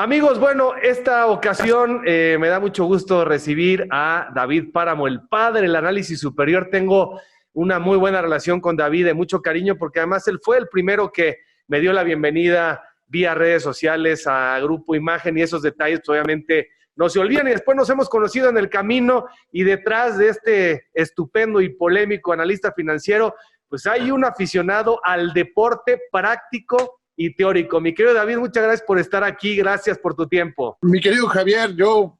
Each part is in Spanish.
Amigos, bueno, esta ocasión me da mucho gusto recibir a David Páramo, el padre del análisis superior. Tengo una muy buena relación con David, de mucho cariño, porque además él fue el primero que me dio la bienvenida vía redes sociales a Grupo Imagen, y esos detalles pues, obviamente no se olvidan. Y después nos hemos conocido en el camino, y detrás de este estupendo y polémico analista financiero, pues hay un aficionado al deporte práctico y teórico. Mi querido David, muchas gracias por estar aquí, gracias por tu tiempo. Mi querido Javier, yo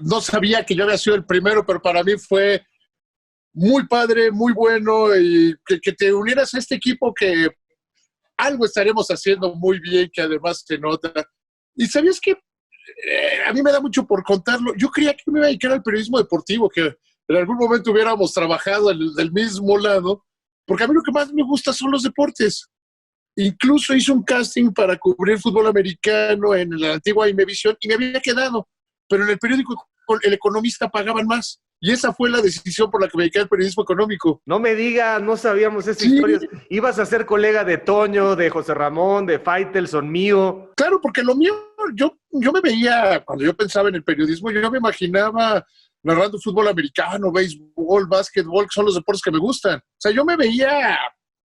no sabía que yo había sido el primero, pero para mí fue muy padre, muy bueno, y que te unieras a este equipo que algo estaremos haciendo muy bien, que además se nota. Y sabías que a mí me da mucho por contarlo. Yo creía que me iba a dedicar al periodismo deportivo, que en algún momento hubiéramos trabajado del mismo lado, porque a mí lo que más me gusta son los deportes. Incluso hice un casting para cubrir fútbol americano en la antigua Imevisión y me había quedado, pero en el periódico El Economista pagaban más. Y esa fue la decisión por la que me dediqué al periodismo económico. No me digas, no sabíamos esa historia. Ibas a ser colega de Toño, de José Ramón, de Faitelson, mío. Claro, porque lo mío, yo me veía, cuando yo pensaba en el periodismo, yo me imaginaba narrando fútbol americano, béisbol, básquetbol, que son los deportes que me gustan. O sea, yo me veía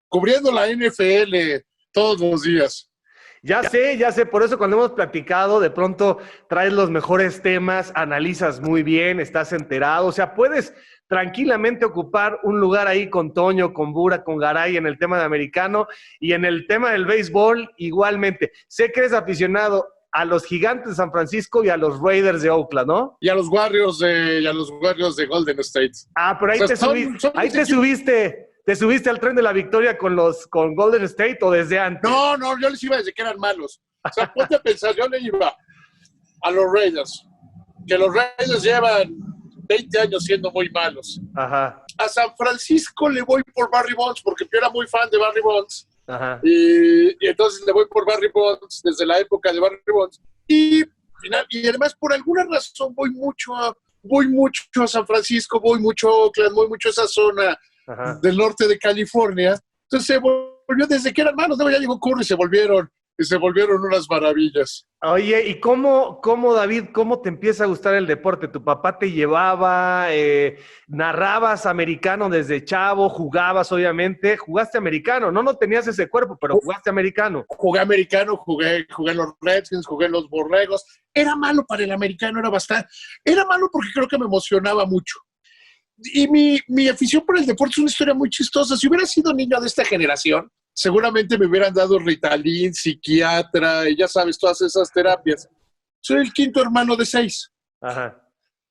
cubriendo la NFL todos los días. Ya sé, por eso cuando hemos platicado, de pronto traes los mejores temas, analizas muy bien, estás enterado, o sea, puedes tranquilamente ocupar un lugar ahí con Toño, con Bura, con Garay en el tema de americano, y en el tema del béisbol igualmente. Sé que eres aficionado a los Gigantes de San Francisco y a los Raiders de Oakland, ¿no? Y a los Warriors de Golden State. Ah, pero ahí, o sea, ¿te subiste al tren de la victoria con Golden State o desde antes? No, yo les iba desde que eran malos. O sea, ponte a pensar, yo le iba a los Raiders, que los Raiders llevan 20 años siendo muy malos. Ajá. A San Francisco le voy por Barry Bonds, porque yo era muy fan de Barry Bonds. Ajá. Y entonces le voy por Barry Bonds desde la época de Barry Bonds. Y además, por alguna razón, voy mucho a San Francisco, voy mucho a Oakland, voy mucho a esa zona. Ajá. Del norte de California. Entonces se volvió desde que eran malos, ya llegó Curry y se volvieron unas maravillas. Oye, ¿y cómo David, cómo te empieza a gustar el deporte? ¿Tu papá te llevaba, narrabas americano desde chavo, jugabas obviamente, jugaste americano, no tenías ese cuerpo, pero jugaste americano? Jugué americano, jugué en los Redskins, jugué en los Borregos. Era malo para el americano, era malo porque creo que me emocionaba mucho. Y mi afición por el deporte es una historia muy chistosa. Si hubiera sido niño de esta generación, seguramente me hubieran dado Ritalin, psiquiatra, y ya sabes, todas esas terapias. Soy el quinto hermano de 6. Ajá.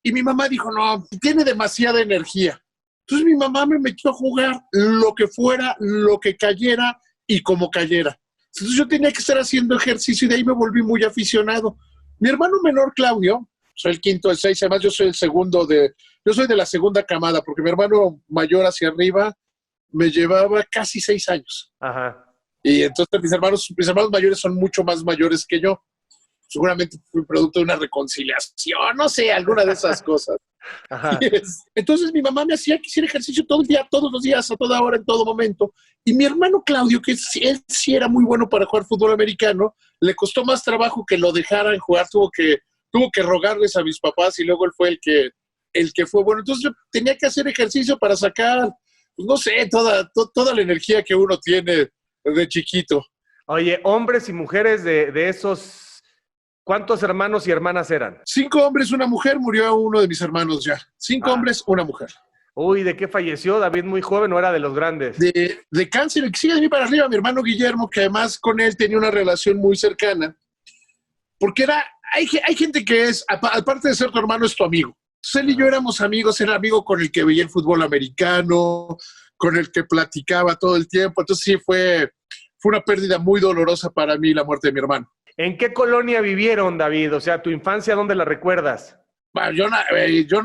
Y mi mamá dijo, no, tiene demasiada energía. Entonces mi mamá me metió a jugar lo que fuera, lo que cayera y como cayera. Entonces yo tenía que estar haciendo ejercicio y de ahí me volví muy aficionado. Mi hermano menor, Claudio, soy el quinto de 6, además yo soy de la segunda camada, porque mi hermano mayor hacia arriba me llevaba casi 6 años. Ajá. Y entonces mis hermanos mayores son mucho más mayores que yo. Seguramente fui producto de una reconciliación, no sé, alguna de esas cosas. Ajá. Entonces mi mamá me hacía que hiciera ejercicio todo el día, todos los días, a toda hora, en todo momento. Y mi hermano Claudio, que él sí era muy bueno para jugar fútbol americano, le costó más trabajo que lo dejaran jugar, tuvo que rogarles a mis papás y luego él fue el que fue bueno. Entonces yo tenía que hacer ejercicio para sacar, pues no sé, toda la energía que uno tiene de chiquito. Oye, hombres y mujeres de esos, ¿cuántos hermanos y hermanas eran? 5 hombres, una mujer, murió uno de mis hermanos ya. 5 hombres, una mujer. Uy, ¿de qué falleció? David muy joven, ¿o era de los grandes? De cáncer, el que sigue de mí para arriba, mi hermano Guillermo, que además con él tenía una relación muy cercana, porque hay gente que es, aparte de ser tu hermano, es tu amigo. Entonces él y yo éramos amigos, era amigo con el que veía el fútbol americano, con el que platicaba todo el tiempo. Entonces sí, fue una pérdida muy dolorosa para mí la muerte de mi hermano. ¿En qué colonia vivieron, David? O sea, ¿tu infancia dónde la recuerdas? Bueno, yo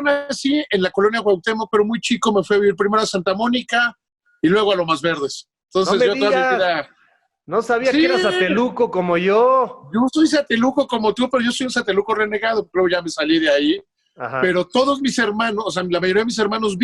nací en la colonia Cuauhtémoc, pero muy chico me fui a vivir primero a Santa Mónica y luego a Lomas Verdes. Entonces no yo toda mi vida... No sabía que eras sateluco como yo. Yo soy sateluco como tú, pero yo soy un sateluco renegado. Luego ya me salí de ahí. Ajá. Pero todos mis hermanos, o sea, la mayoría de mis hermanos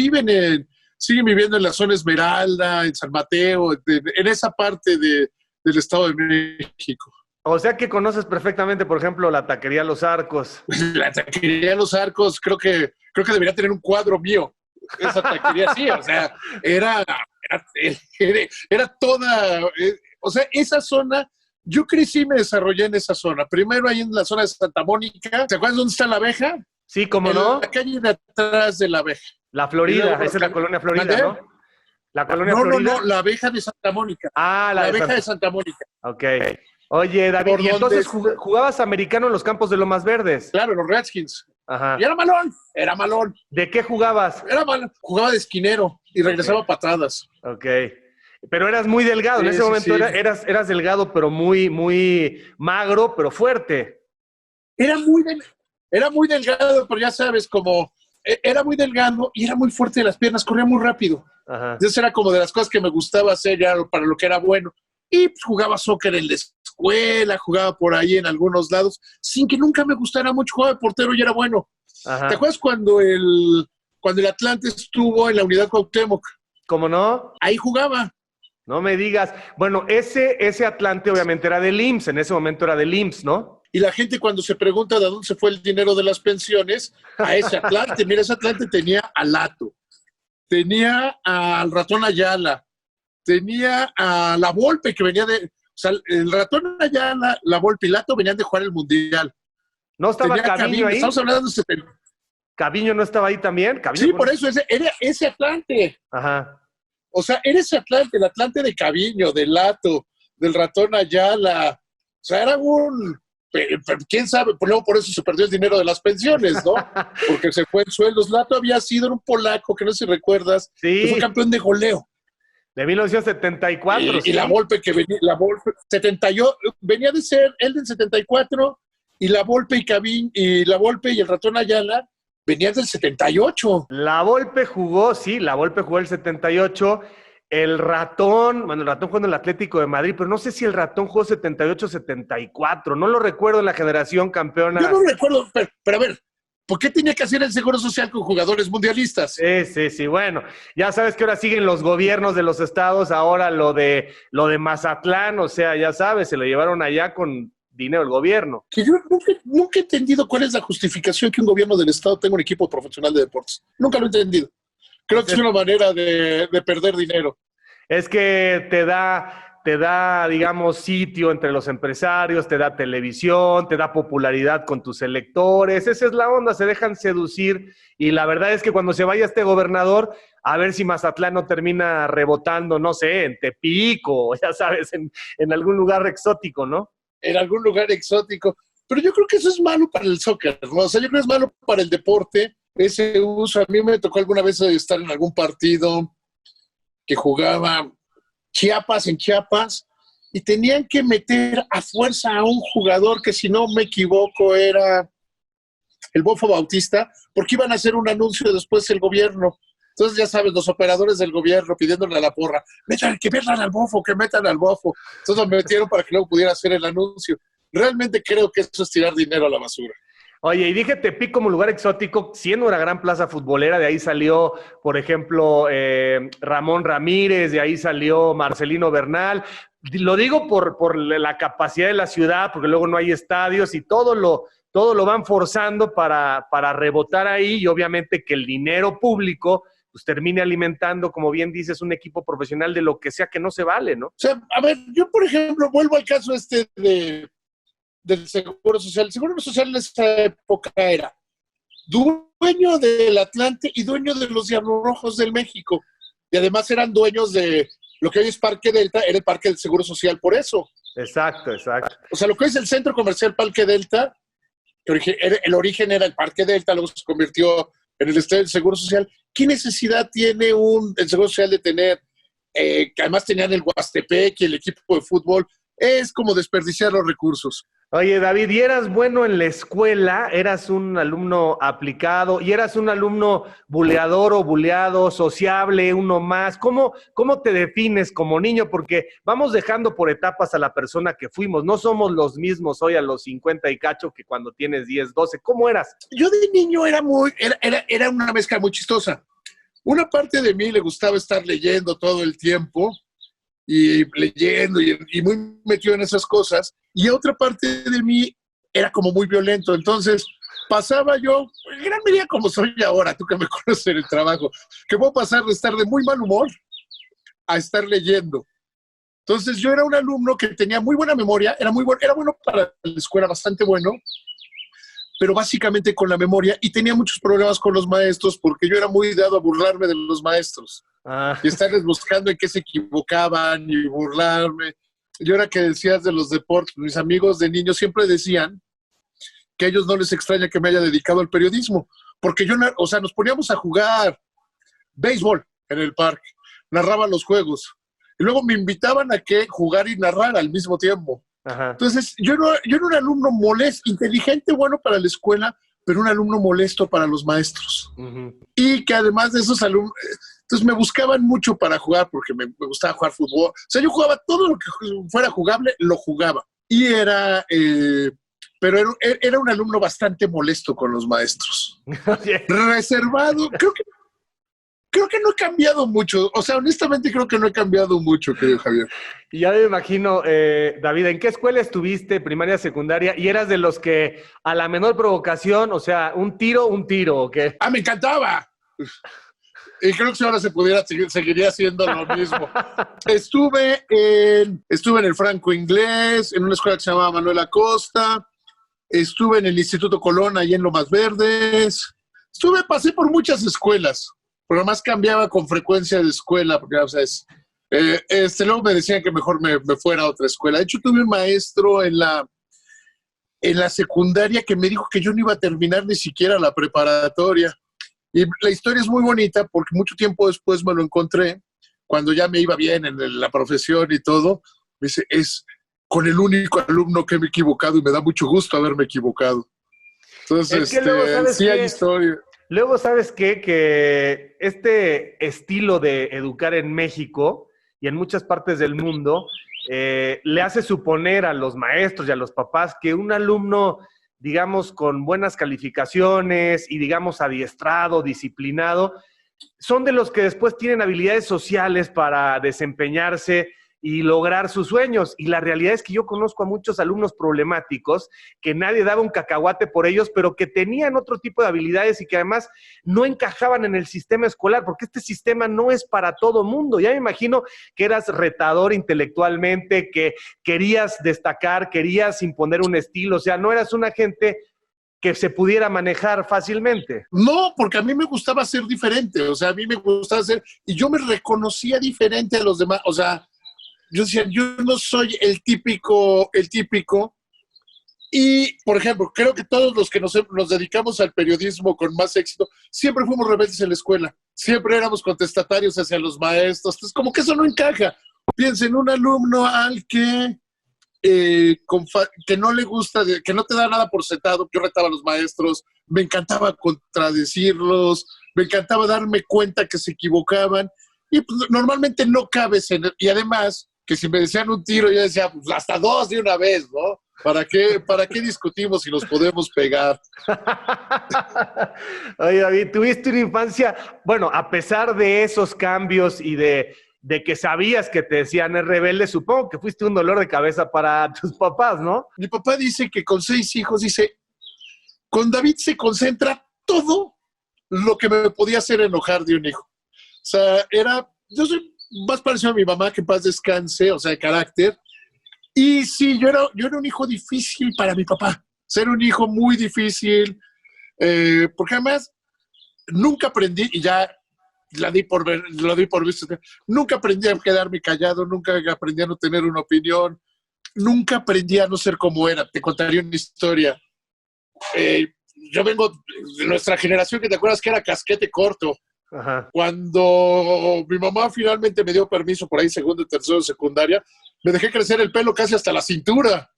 siguen viviendo en la zona Esmeralda, en San Mateo, en esa parte del Estado de México. O sea que conoces perfectamente, por ejemplo, la taquería Los Arcos. La taquería Los Arcos, creo que debería tener un cuadro mío. Esa taquería, sí, o sea, era toda, o sea, esa zona, yo crecí y me desarrollé en esa zona. Primero ahí en la zona de Santa Mónica. ¿Te acuerdas dónde está la Abeja? Sí, ¿cómo En no? la calle de atrás de la Abeja. La Y Florida, luego esa es la colonia Florida, ¿Mandé? ¿no? La colonia No, Florida. la Abeja de Santa Mónica. Ah, la La de Abeja de Santa. Santa Mónica. Ok. Oye, David, Por ¿y donde, entonces jugabas americano en los campos de Lomas Verdes? claro, los Redskins. Y Ajá. era malón. ¿De qué jugabas? Era malón. Jugaba de esquinero y regresaba Ok. a patadas. Ok. Pero eras muy delgado. En Sí, ese sí, momento sí. eras delgado, pero muy magro, pero fuerte. Era muy, era muy delgado, pero ya sabes, como era muy delgado y era muy fuerte de las piernas, corría muy rápido. Ajá. Entonces era como de las cosas que me gustaba hacer ya para lo que era bueno. Y pues, jugaba soccer en la escuela, jugaba por ahí en algunos lados, sin que nunca me gustara mucho. Jugaba de portero y era bueno. ¿Te Ajá. acuerdas cuando el Atlante estuvo en la unidad Cuauhtémoc? ¿Cómo no? Ahí jugaba. No me digas. Bueno, ese Atlante obviamente era del IMSS, en ese momento era del IMSS, ¿no? Y la gente cuando se pregunta de dónde se fue el dinero de las pensiones, a ese Atlante. Mira, ese Atlante tenía a Lato, tenía al Ratón Ayala, tenía a la Volpe que venía de... O sea, el Ratón Ayala, la Volpe y Lato venían de jugar el Mundial. ¿No estaba Tenía Caviño Caviño, ahí? estamos hablando de... ¿Caviño no estaba ahí también? ¿Caviño? Sí, por eso, era ese Atlante. Ajá. O sea, era ese Atlante, el Atlante de Caviño, de Lato, del Ratón Ayala. O sea, era un... ¿Quién sabe? Luego por eso se perdió el dinero de las pensiones, ¿no? Porque se fue en sueldos. Lato había sido un polaco, que no sé si recuerdas, que fue Sí, campeón de goleo. de 1974, Y sí. la Volpe que venía, la Volpe, 78, venía de ser él del 74, y la Volpe y Caviñ, y la Volpe y el Ratón Ayala venían del 78. La Volpe jugó, sí, la Volpe jugó el 78. El Ratón, bueno, el Ratón jugó en el Atlético de Madrid, pero no sé si el Ratón jugó 78-74. No lo recuerdo en la generación Yo campeona. no recuerdo, pero a ver, ¿por qué tenía que hacer el Seguro Social con jugadores mundialistas? Sí. Bueno, ya sabes que ahora siguen los gobiernos de los estados, ahora lo de Mazatlán, o sea, ya sabes, se lo llevaron allá con dinero del gobierno. Que yo nunca he entendido cuál es la justificación que un gobierno del Estado tenga un equipo profesional de deportes. Nunca lo he entendido. Creo que es una manera de perder dinero. Es que te da, digamos, sitio entre los empresarios, te da televisión, te da popularidad con tus electores. Esa es la onda, se dejan seducir. Y la verdad es que cuando se vaya este gobernador, a ver si Mazatlán no termina rebotando, no sé, en Tepico, ya sabes, en algún lugar exótico, ¿no? En algún lugar exótico. Pero yo creo que eso es malo para el soccer, ¿no? O sea, yo creo que es malo para el deporte, ese uso. A mí me tocó alguna vez estar en algún partido que jugaba en Chiapas, y tenían que meter a fuerza a un jugador que, si no me equivoco, era el Bofo Bautista, porque iban a hacer un anuncio después el gobierno. Entonces, ya sabes, los operadores del gobierno pidiéndole a la porra, que metan al Bofo, que metan al Bofo. Entonces lo metieron para que luego pudiera hacer el anuncio. Realmente creo que eso es tirar dinero a la basura. Oye, y dije Tepic como lugar exótico, siendo una gran plaza futbolera, de ahí salió, por ejemplo, Ramón Ramírez, de ahí salió Marcelino Bernal. Lo digo por la capacidad de la ciudad, porque luego no hay estadios y todo lo van forzando para rebotar ahí, y obviamente que el dinero público pues termine alimentando, como bien dices, un equipo profesional de lo que sea que no se vale, ¿no? O sea, a ver, yo por ejemplo vuelvo al caso del Seguro Social. El Seguro Social en esa época era dueño del Atlante y dueño de los Diablos Rojos del México. Y además eran dueños de lo que hoy es Parque Delta, era el Parque del Seguro Social por eso. Exacto. O sea, lo que hoy es el Centro Comercial Parque Delta, el origen era el Parque Delta, luego se convirtió en el Estadio del Seguro Social. ¿Qué necesidad tiene el Seguro Social de tener, que además tenían el Huastepec y el equipo de fútbol? Es como desperdiciar los recursos. Oye, David, ¿y eras bueno en la escuela? ¿Eras un alumno aplicado? ¿Y eras un alumno buleador o buleado, sociable, uno más? ¿Cómo te defines como niño? Porque vamos dejando por etapas a la persona que fuimos. No somos los mismos hoy a los 50 y cacho que cuando tienes 10, 12. ¿Cómo eras? Yo de niño era una mezcla muy chistosa. Una parte de mí le gustaba estar leyendo todo el tiempo, y leyendo y muy metido en esas cosas. y otra parte de mí era como muy violento. Entonces pasaba yo, en gran medida como soy ahora, tú que me conoces en el trabajo, que puedo pasar de estar de muy mal humor a estar leyendo. Entonces yo era un alumno que tenía muy buena memoria, era bueno para la escuela, bastante bueno, pero básicamente con la memoria, y tenía muchos problemas con los maestros porque yo era muy dado a burlarme de los maestros y estarles buscando en qué se equivocaban y burlarme. Y ahora que decías de los deportes, mis amigos de niños siempre decían que a ellos no les extraña que me haya dedicado al periodismo, porque yo, o sea, nos poníamos a jugar béisbol en el parque, narraba los juegos, y luego me invitaban a que jugar y narrar al mismo tiempo. Ajá. Entonces, yo era un alumno molesto, inteligente, bueno para la escuela, pero un alumno molesto para los maestros. Uh-huh. Y que además de esos alumnos, entonces me buscaban mucho para jugar, porque me gustaba jugar fútbol. O sea, yo jugaba todo lo que fuera jugable, lo jugaba. Y pero era un alumno bastante molesto con los maestros. Reservado, creo que no he cambiado mucho. O sea, honestamente creo que no he cambiado mucho, querido Javier. Y ya me imagino, David, ¿en qué escuela estuviste, primaria, secundaria? ¿Y eras de los que a la menor provocación, o sea, un tiro, ¿o qué? ¡Ah, me encantaba! Y creo que si ahora se pudiera, seguiría haciendo lo mismo. Estuve en el Franco Inglés, en una escuela que se llamaba Manuel Acosta. Estuve en el Instituto Colón, ahí en Lomas Verdes. Pasé por muchas escuelas, pero además cambiaba con frecuencia de escuela, porque, o sea, luego me decían que mejor me fuera a otra escuela. De hecho, tuve un maestro en la secundaria que me dijo que yo no iba a terminar ni siquiera la preparatoria. Y la historia es muy bonita porque mucho tiempo después me lo encontré, cuando ya me iba bien en la profesión y todo. Me dice, es con el único alumno que me he equivocado y me da mucho gusto haberme equivocado. Entonces, es que luego, ¿sabes sí qué? hay historia. Luego, ¿sabes qué? Que este estilo de educar en México y en muchas partes del mundo le hace suponer a los maestros y a los papás que un alumno, digamos, con buenas calificaciones y, digamos, adiestrado, disciplinado, son de los que después tienen habilidades sociales para desempeñarse y lograr sus sueños. Y la realidad es que yo conozco a muchos alumnos problemáticos que nadie daba un cacahuate por ellos, pero que tenían otro tipo de habilidades y que además no encajaban en el sistema escolar, porque este sistema no es para todo mundo. Ya me imagino que eras retador intelectualmente, que querías destacar, querías imponer un estilo, o sea, no eras una gente que se pudiera manejar fácilmente. No, porque a mí me gustaba ser diferente, o sea, a mí me gustaba ser, y yo me reconocía diferente a los demás, o sea, yo decía, yo no soy el típico, y, por ejemplo, creo que todos los que nos dedicamos al periodismo con más éxito, siempre fuimos rebeldes en la escuela, siempre éramos contestatarios hacia los maestros, entonces como que eso no encaja. Piensa en un alumno al que no le gusta, que no te da nada por sentado. Yo retaba a los maestros, me encantaba contradecirlos, me encantaba darme cuenta que se equivocaban, y pues, normalmente no cabes en y además, que si me decían un tiro, yo decía, pues hasta dos de una vez, ¿no? ¿Para qué discutimos si nos podemos pegar? Oye, David, tuviste una infancia, bueno, a pesar de esos cambios y de que sabías que te decían es rebelde, supongo que fuiste un dolor de cabeza para tus papás, ¿no? Mi papá dice que con 6 hijos, dice, con David se concentra todo lo que me podía hacer enojar de un hijo. O sea, yo soy más parecido a mi mamá, que en paz descanse, o sea, de carácter. Y sí, yo era un hijo difícil para mi papá. Ser un hijo muy difícil, porque además nunca aprendí, y ya lo di por visto, nunca aprendí a quedarme callado, nunca aprendí a no tener una opinión, nunca aprendí a no ser como era. Te contaría una historia. Yo vengo de nuestra generación, que te acuerdas que era casquete corto. Ajá. Cuando mi mamá finalmente me dio permiso por ahí, segundo y tercero de secundaria, me dejé crecer el pelo casi hasta la cintura,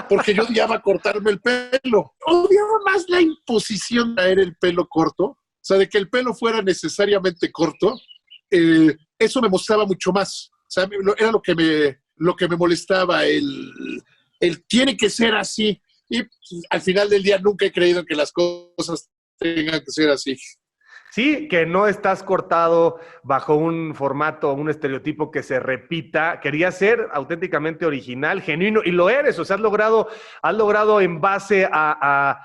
porque yo odiaba cortarme el pelo. Odiaba más la imposición de traer el pelo corto, o sea, de que el pelo fuera necesariamente corto. Eso me mostraba mucho más. O sea, era lo que me molestaba, el tiene que ser así. Y al final del día nunca he creído que las cosas tengan que ser así. Sí, que no estás cortado bajo un formato, un estereotipo que se repita. Querías ser auténticamente original, genuino, y lo eres. O sea, has logrado en base a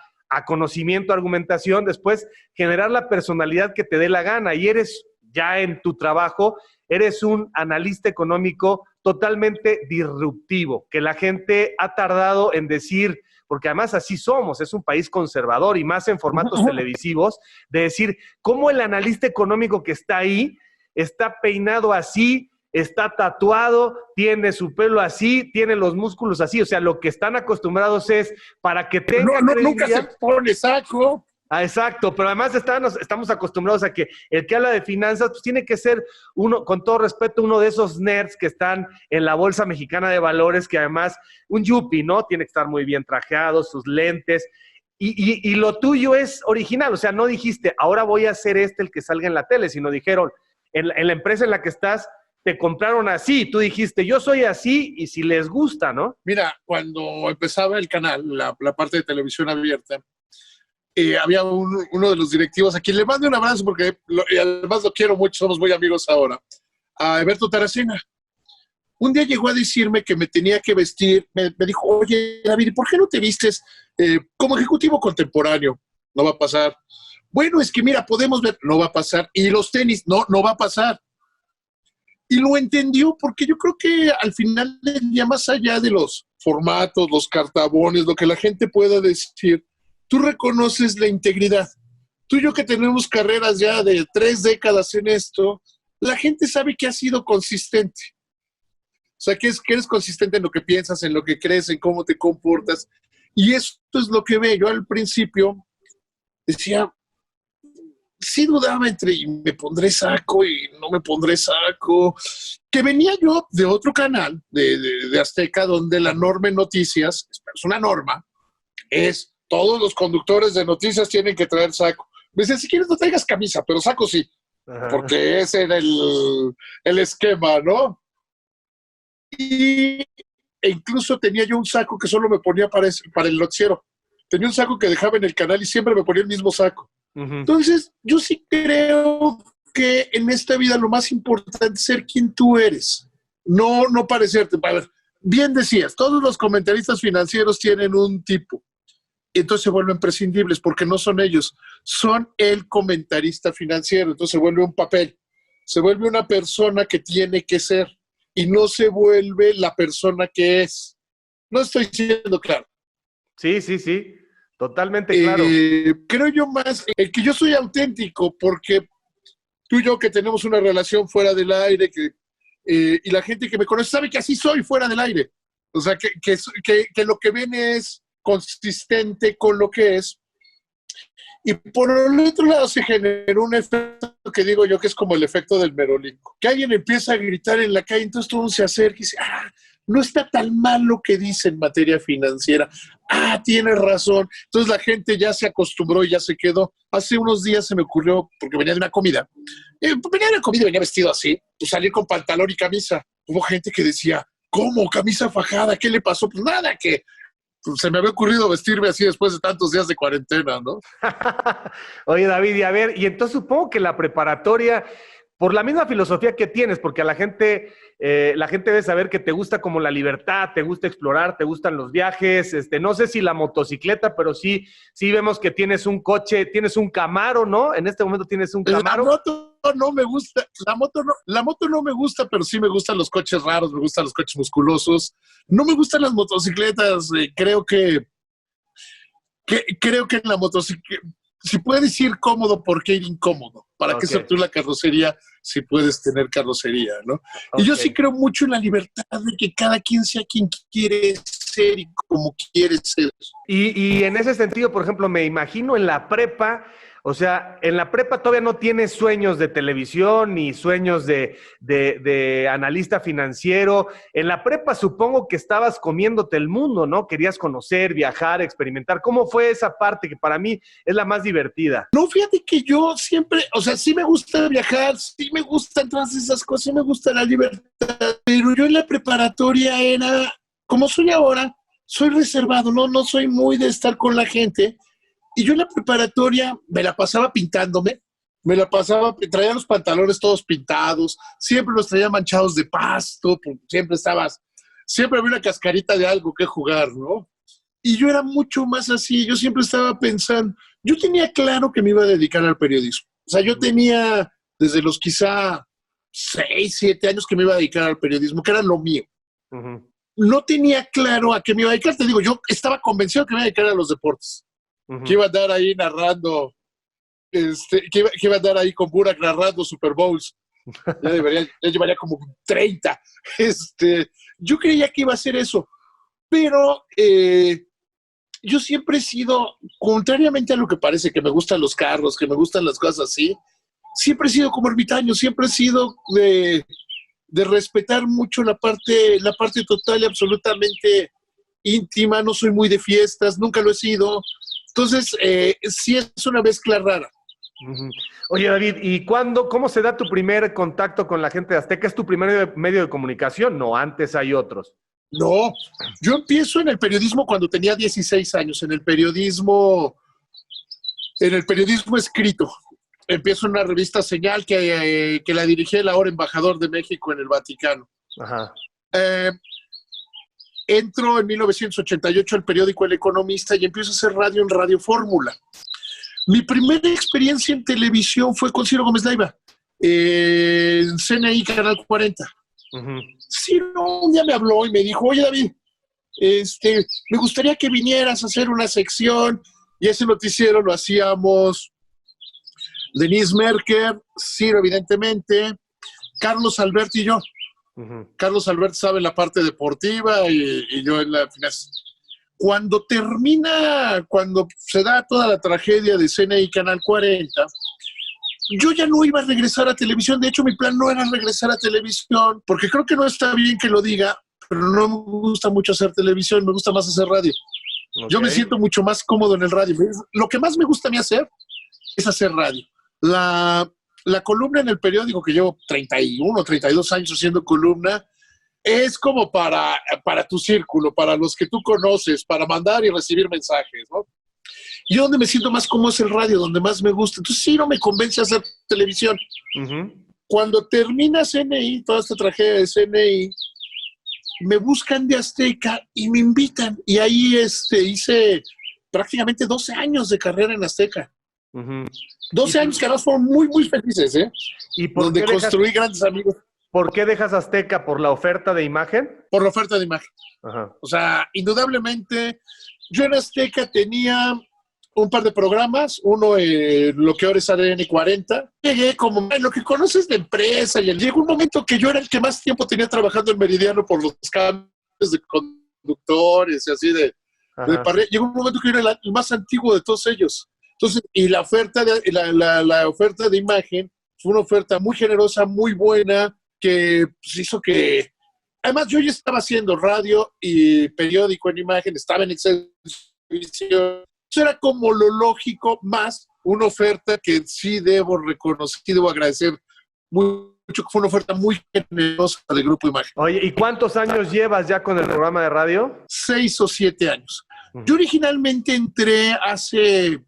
conocimiento, argumentación, después generar la personalidad que te dé la gana. Y eres ya en tu trabajo, eres un analista económico totalmente disruptivo, que la gente ha tardado en decir, porque además así somos, es un país conservador y más en formatos televisivos, de decir cómo el analista económico que está ahí está peinado así, está tatuado, tiene su pelo así, tiene los músculos así, o sea, lo que están acostumbrados es para que tenga Nunca se pone saco. Ah, exacto, pero además estamos acostumbrados a que el que habla de finanzas pues tiene que ser uno, con todo respeto, uno de esos nerds que están en la Bolsa Mexicana de Valores, que además, un yuppie, ¿no? Tiene que estar muy bien trajeado, sus lentes, y lo tuyo es original, o sea, no dijiste, ahora voy a hacer el que salga en la tele, sino dijeron, en la empresa en la que estás, te compraron así, tú dijiste, yo soy así, y si les gusta, ¿no? Mira, cuando empezaba el canal, la parte de televisión abierta, había uno de los directivos a quien le mando un abrazo porque además lo quiero mucho, somos muy amigos ahora, a Alberto Taracena. Un día llegó a decirme que me tenía que vestir, me dijo, oye, David, ¿por qué no te vistes como ejecutivo contemporáneo? No va a pasar. Bueno, es que mira, podemos ver, no va a pasar. Y los tenis, no va a pasar. Y lo entendió porque yo creo que al final del día, más allá de los formatos, los cartabones, lo que la gente pueda decir, tú reconoces la integridad. Tú y yo que tenemos carreras ya de 3 décadas en esto, la gente sabe que has sido consistente. O sea, que eres consistente en lo que piensas, en lo que crees, en cómo te comportas. Y esto es lo que ve. Yo al principio decía, sí dudaba entre me pondré saco y no me pondré saco. Que venía yo de otro canal, de Azteca, donde la norma en noticias, es una norma, es todos los conductores de noticias tienen que traer saco. Me decía, si quieres no traigas camisa, pero saco sí. Ajá. Porque ese era el esquema, ¿no? E incluso tenía yo un saco que solo me ponía para el noticiero. Tenía un saco que dejaba en el canal y siempre me ponía el mismo saco. Uh-huh. Entonces, yo sí creo que en esta vida lo más importante es ser quien tú eres. No parecerte. A ver, bien decías, todos los comentaristas financieros tienen un tipo. Entonces se vuelven prescindibles porque no son ellos, son el comentarista financiero. Entonces se vuelve un papel, se vuelve una persona que tiene que ser y no se vuelve la persona que es. No estoy siendo claro. Sí, totalmente claro. Creo yo más el que yo soy auténtico porque tú y yo que tenemos una relación fuera del aire y la gente que me conoce sabe que así soy fuera del aire. O sea, que lo que ven es consistente con lo que es. Y por el otro lado se generó un efecto que digo yo que es como el efecto del merolingo. Que alguien empieza a gritar en la calle, entonces todo se acerca y dice, no está tan mal lo que dice en materia financiera. Tienes razón. Entonces la gente ya se acostumbró y ya se quedó. Hace unos días se me ocurrió, porque venía de una comida, venía vestido así, pues salí con pantalón y camisa. Hubo gente que decía, ¿cómo? ¿Camisa fajada? ¿Qué le pasó? Pues nada, que se me había ocurrido vestirme así después de tantos días de cuarentena, ¿no? Oye, David, y a ver, y entonces supongo que la preparatoria, por la misma filosofía que tienes, porque a la gente debe saber que te gusta como la libertad, te gusta explorar, te gustan los viajes, no sé si la motocicleta, pero sí vemos que tienes un coche, tienes un Camaro, ¿no? En este momento tienes un Camaro. La moto no me gusta, la moto no me gusta, pero sí me gustan los coches raros, me gustan los coches musculosos. No me gustan las motocicletas, creo que en la motocicleta, si puedes ir cómodo, ¿por qué ir incómodo? ¿Para qué ser tú la carrocería si puedes tener carrocería, no? Okay. Y yo sí creo mucho en la libertad de que cada quien sea quien quiere ser y como quiere ser. Y en ese sentido, por ejemplo, me imagino en la prepa, o sea, en la prepa todavía no tienes sueños de televisión ni sueños de analista financiero. En la prepa supongo que estabas comiéndote el mundo, ¿no? Querías conocer, viajar, experimentar. ¿Cómo fue esa parte que para mí es la más divertida? No, fíjate que yo siempre, o sea, sí me gusta viajar, sí me gustan todas esas cosas, sí me gusta la libertad, pero yo en la preparatoria era, como soy ahora, soy reservado, no soy muy de estar con la gente. Y yo en la preparatoria me la pasaba pintándome. Me la pasaba, traía los pantalones todos pintados, siempre los traía manchados de pasto, siempre había una cascarita de algo que jugar, ¿no? Y yo era mucho más así, yo siempre estaba pensando, yo tenía claro que me iba a dedicar al periodismo. O sea, yo tenía desde los quizá 6, 7 años que me iba a dedicar al periodismo, que era lo mío. Uh-huh. No tenía claro a qué me iba a dedicar, te digo, yo estaba convencido que me iba a dedicar a los deportes, que iba a andar ahí narrando, que iba a andar ahí con Burak narrando Super Bowls. Ya llevaría como 30. Yo creía que iba a hacer eso, pero yo siempre he sido, contrariamente a lo que parece, que me gustan los carros, que me gustan las cosas así, siempre he sido como ermitaño, siempre he sido de respetar mucho la parte total y absolutamente íntima. No soy muy de fiestas, nunca lo he sido. Entonces, sí es una mezcla rara. Uh-huh. Oye, David, ¿y cómo se da tu primer contacto con la gente de Azteca? ¿Es tu primer medio de comunicación? No, antes hay otros. No, yo empiezo en el periodismo cuando tenía 16 años, en el periodismo escrito. Empiezo en una revista Señal que la dirigía el ahora embajador de México en el Vaticano. Ajá. Entro en 1988 al periódico El Economista y empiezo a hacer radio en Radio Fórmula. Mi primera experiencia en televisión fue con Ciro Gómez Leiva, en CNI Canal 40. Uh-huh. Ciro un día me habló y me dijo, oye David, me gustaría que vinieras a hacer una sección, y ese noticiero lo hacíamos Denise Merker, Ciro evidentemente, Carlos Albert y yo. Uh-huh. Carlos Albert sabe la parte deportiva y yo en la final. Cuando se da toda la tragedia de CNI Canal 40, yo ya no iba a regresar a televisión. De hecho, mi plan no era regresar a televisión, porque creo que no está bien que lo diga, pero no me gusta mucho hacer televisión, me gusta más hacer radio. Okay. Yo me siento mucho más cómodo en el radio. Lo que más me gusta a mí hacer es hacer radio. La columna en el periódico, que llevo 31, 32 años haciendo columna, es como para tu círculo, para los que tú conoces, para mandar y recibir mensajes, ¿no? Y donde me siento más cómodo es el radio, donde más me gusta. Entonces sí, no me convence hacer televisión. Uh-huh. Cuando termina CNI, toda esta tragedia de CNI, me buscan de Azteca y me invitan. Y ahí hice prácticamente 12 años de carrera en Azteca. Uh-huh. 12 años que además fueron muy, muy felices, ¿eh? ¿Y donde construí grandes amigos. ¿Por qué dejas Azteca? ¿Por la oferta de imagen? Por la oferta de imagen. Ajá. O sea, indudablemente, yo en Azteca tenía un par de programas, uno lo que ahora es ADN 40. Llegué como lo que conoces de empresa, y llegó un momento que yo era el que más tiempo tenía trabajando en Meridiano por los cambios de conductores y así de llegó un momento que yo era el más antiguo de todos ellos. Entonces, y la oferta la oferta de imagen fue una oferta muy generosa, muy buena, que pues, hizo que... Además, yo ya estaba haciendo radio y periódico en imagen, estaba en Televisión. Eso era como lo lógico, más una oferta que sí debo reconocer, debo agradecer mucho, que fue una oferta muy generosa del Grupo Imagen. Oye, ¿y cuántos años llevas ya con el programa de radio? 6 o 7 años. Yo originalmente entré hace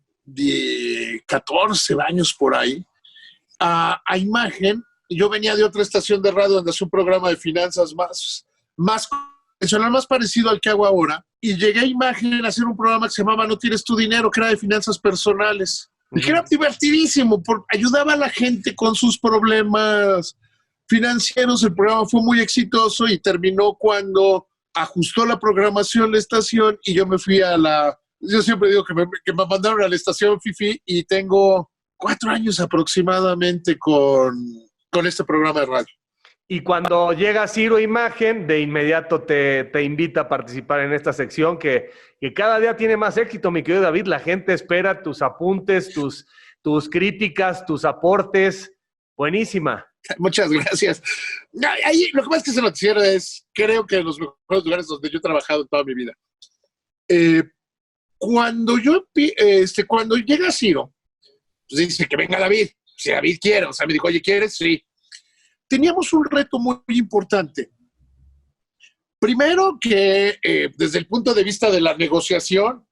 14 años por ahí a Imagen. Yo venía de otra estación de radio donde hacía un programa de finanzas más convencional, más parecido al que hago ahora, y llegué a Imagen a hacer un programa que se llamaba No Tienes Tu Dinero, que era de finanzas personales, y que era divertidísimo, ayudaba a la gente con sus problemas financieros. El programa fue muy exitoso y terminó cuando ajustó la programación la estación y yo me fui yo siempre digo que me mandaron a la estación FIFI, y tengo 4 años aproximadamente con este programa de radio. Y cuando llega Ciro Imagen, de inmediato te invita a participar en esta sección que cada día tiene más éxito, mi querido David. La gente espera tus apuntes, tus críticas, tus aportes. Buenísima. Muchas gracias. Ahí, lo que más que ese noticiero creo que de los mejores lugares donde yo he trabajado en toda mi vida. Cuando llega Ciro, pues dice que venga David. Si David quiere, o sea, me dijo, oye, ¿quieres? Sí. Teníamos un reto muy, muy importante. Primero que desde el punto de vista de la negociación,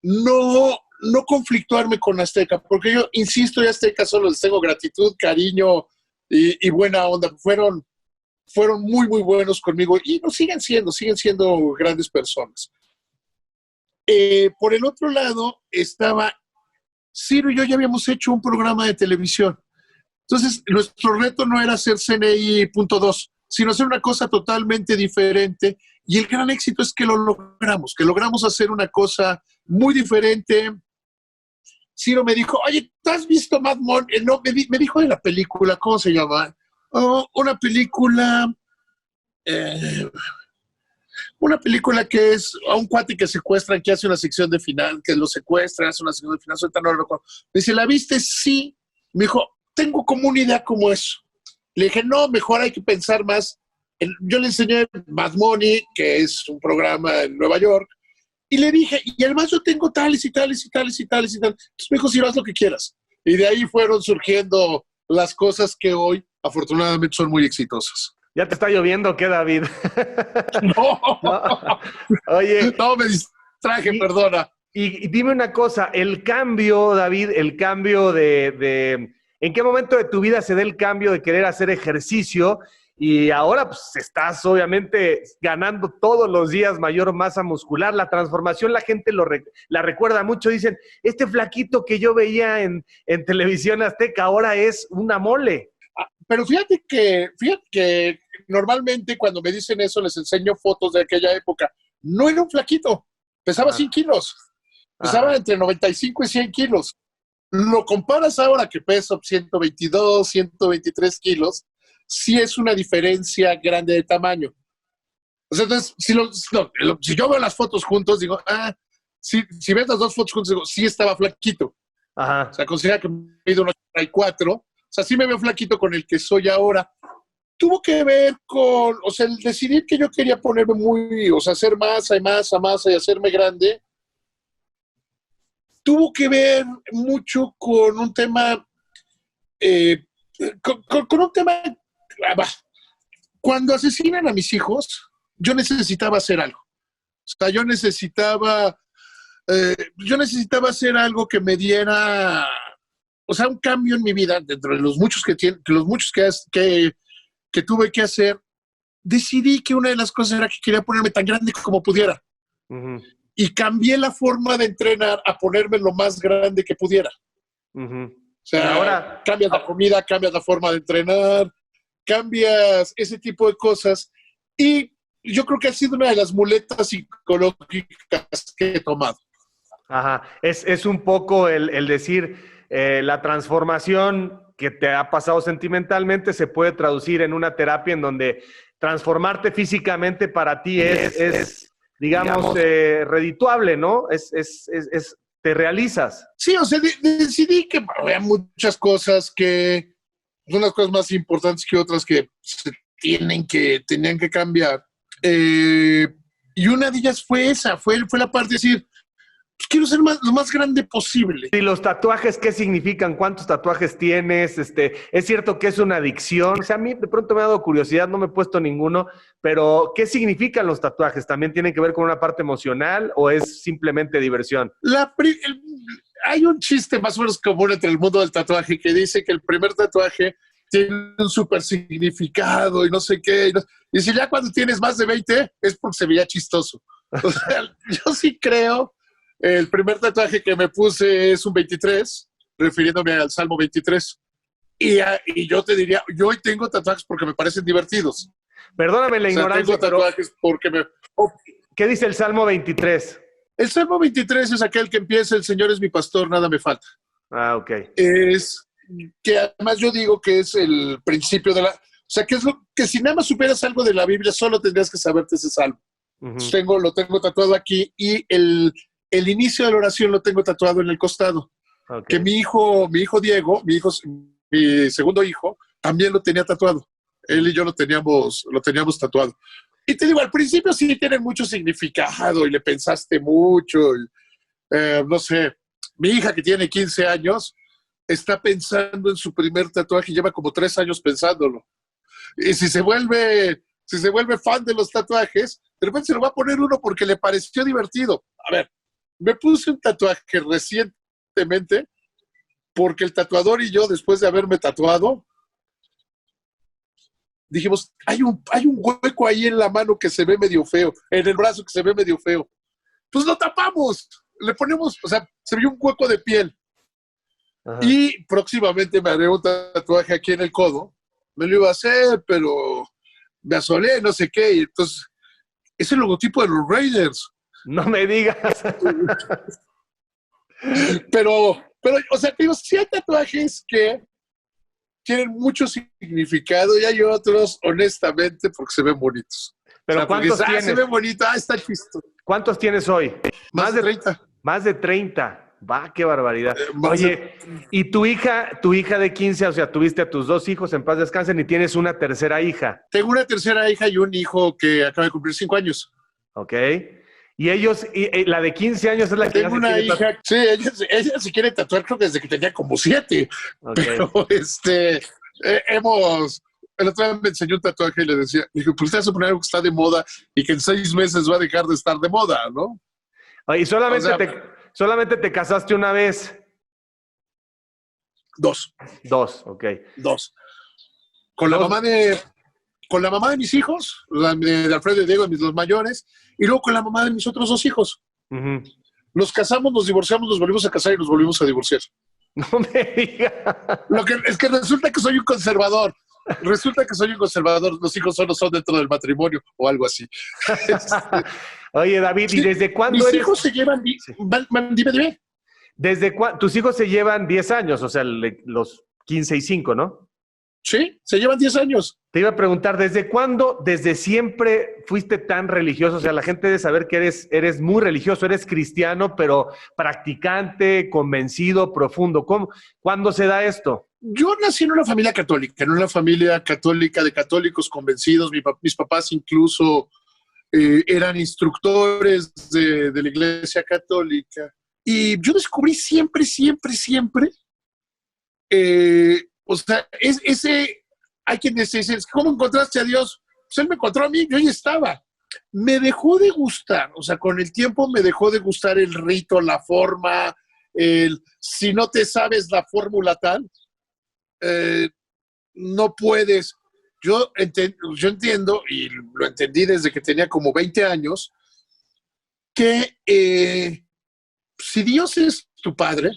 no no conflictuarme con Azteca, porque yo insisto, y Azteca solo les tengo gratitud, cariño y buena onda. Fueron muy, muy buenos conmigo y lo siguen siendo grandes personas. Por el otro lado estaba Ciro y yo ya habíamos hecho un programa de televisión. Entonces, nuestro reto no era hacer CNI.2, sino hacer una cosa totalmente diferente. Y el gran éxito es que que logramos hacer una cosa muy diferente. Ciro me dijo, oye, ¿tú has visto Mad Money? No, me dijo de la película, ¿cómo se llama? Oh, una película que es a un cuate que secuestran, que hace una sección de final, que lo secuestra, hace una sección de final, ahorita no lo recuerdo. Me dice, ¿la viste? Sí. Me dijo, tengo como una idea como eso. Le dije, no, mejor hay que pensar más. Yo le enseñé Mad Money, que es un programa en Nueva York, y le dije, y además yo tengo tales y tales y tales y tales y tales. Entonces me dijo, si haz lo que quieras. Y de ahí fueron surgiendo las cosas que hoy, afortunadamente, son muy exitosas. ¿Ya te está lloviendo qué, David? No, No. Oye. no me distraje, perdona. Y dime una cosa, el cambio, David, el cambio ¿en qué momento de tu vida se da el cambio de querer hacer ejercicio? Y ahora pues estás obviamente ganando todos los días mayor masa muscular. La transformación la gente la recuerda mucho. Dicen, este flaquito que yo veía en televisión azteca ahora es una mole. Pero fíjate que normalmente cuando me dicen eso les enseño fotos de aquella época. No era un flaquito, pesaba 100 kilos. Pesaba entre 95 y 100 kilos. Lo comparas ahora que peso 122, 123 kilos, sí es una diferencia grande de tamaño. O sea, entonces, si yo veo las fotos juntos, digo, si ves las dos fotos juntos, digo, sí estaba flaquito. Ajá. O sea, considera que mido un 84. O sea, sí me veo flaquito con el que soy ahora. Tuvo que ver con, o sea, el decidir que yo quería ponerme hacer masa y masa y hacerme grande, tuvo que ver mucho con un tema, con un tema, cuando asesinan a mis hijos, yo necesitaba hacer algo. O sea, yo necesitaba hacer algo que me diera, o sea, un cambio en mi vida, dentro de los muchos que tuve que hacer. Decidí que una de las cosas era que quería ponerme tan grande como pudiera. Uh-huh. Y cambié la forma de entrenar a ponerme lo más grande que pudiera. Uh-huh. O sea, ahora cambias la comida, cambias la forma de entrenar, cambias ese tipo de cosas. Y yo creo que ha sido una de las muletas psicológicas que he tomado. Ajá. Es un poco el decir, la transformación que te ha pasado sentimentalmente se puede traducir en una terapia en donde transformarte físicamente para ti es digamos, redituable, ¿no? Te realizas. Sí, o sea, decidí que había muchas cosas que son las cosas más importantes que otras que tenían que cambiar. Y una de ellas fue esa, fue la parte de decir, pues quiero ser lo más grande posible. ¿Y los tatuajes qué significan? ¿Cuántos tatuajes tienes? ¿Es cierto que es una adicción? O sea, a mí de pronto me ha dado curiosidad, no me he puesto ninguno, pero ¿qué significan los tatuajes? ¿También tienen que ver con una parte emocional o es simplemente diversión? Hay un chiste más o menos común entre el mundo del tatuaje que dice que el primer tatuaje tiene un súper significado y no sé qué. Y si ya cuando tienes más de 20 es porque se veía chistoso. O sea, yo sí creo. El primer tatuaje que me puse es un 23, refiriéndome al Salmo 23. Y yo te diría, yo hoy tengo tatuajes porque me parecen divertidos. Perdóname la ignorancia, tengo tatuajes porque ¿Qué dice el Salmo 23? El Salmo 23 es aquel que empieza, el Señor es mi pastor, nada me falta. Ah, ok. Es que además yo digo que es el principio de la... O sea, que es lo que si nada más supieras algo de la Biblia, solo tendrías que saberte ese Salmo. Uh-huh. Lo tengo tatuado aquí y el inicio de la oración lo tengo tatuado en el costado. Okay. Que mi hijo Diego, mi segundo hijo, también lo tenía tatuado. Él y yo lo teníamos tatuado. Y te digo, al principio sí tienen mucho significado y le pensaste mucho. No sé, mi hija que tiene 15 años está pensando en su primer tatuaje y lleva como 3 años pensándolo. Y si se vuelve fan de los tatuajes, de repente se lo va a poner uno porque le pareció divertido. A ver, me puse un tatuaje recientemente porque el tatuador y yo, después de haberme tatuado, dijimos, hay un hueco ahí en la mano que se ve medio feo, en el brazo que se ve medio feo. Pues lo tapamos, le ponemos, o sea, se vio un hueco de piel. Ajá. Y próximamente me haré un tatuaje aquí en el codo. Me lo iba a hacer, pero me asolé, no sé qué. Y entonces, es el logotipo de los Raiders. No me digas. pero, o sea, digo, sí hay tatuajes que tienen mucho significado y hay otros, honestamente, porque se ven bonitos. Pero o sea, ¿cuántos tienes? Se ve bonito, está chistoso. ¿Cuántos tienes hoy? Más de 30. Más de 30. Va, qué barbaridad. Oye, ¿y tu hija de 15, o sea, tuviste a tus 2 hijos, en paz descansen, y tienes una tercera hija? Tengo una tercera hija y un hijo que acaba de cumplir 5 años. Ok. Y ellos, la de 15 años es la que... Tengo una hija, sí, ella se quiere tatuar creo que desde que tenía como 7. Okay. Pero el otro día me enseñó un tatuaje y le dije, pues te vas a poner algo que está de moda y que en 6 meses va a dejar de estar de moda, ¿no? Y solamente te casaste una vez. 2. 2, ok. 2. Con la mamá de mis hijos, de Alfredo y Diego, los mayores, y luego con la mamá de mis otros 2 hijos. Uh-huh. Nos casamos, nos divorciamos, nos volvimos a casar y nos volvimos a divorciar. No me digas. Es que resulta que soy un conservador. Los hijos solo son dentro del matrimonio o algo así. Oye, David, ¿y desde cuándo mis hijos se llevan? Dime. ¿Desde cuándo? Tus hijos se llevan 10 años, o sea, los 15 y 5, ¿no? Sí, se llevan 10 años. Te iba a preguntar, ¿desde cuándo, desde siempre fuiste tan religioso? O sea, la gente debe saber que eres muy religioso, eres cristiano, pero practicante, convencido, profundo. ¿Cuándo se da esto? Yo nací en una familia católica, de católicos convencidos. Mis papás incluso eran instructores de la iglesia católica. Y yo descubrí siempre, o sea, hay quienes dicen, ¿cómo encontraste a Dios? Pues Él me encontró a mí, yo ahí estaba. Me dejó de gustar, o sea, con el tiempo me dejó de gustar el rito, la forma, si no te sabes la fórmula tal, no puedes. Yo entiendo, y lo entendí desde que tenía como 20 años, que si Dios es tu padre,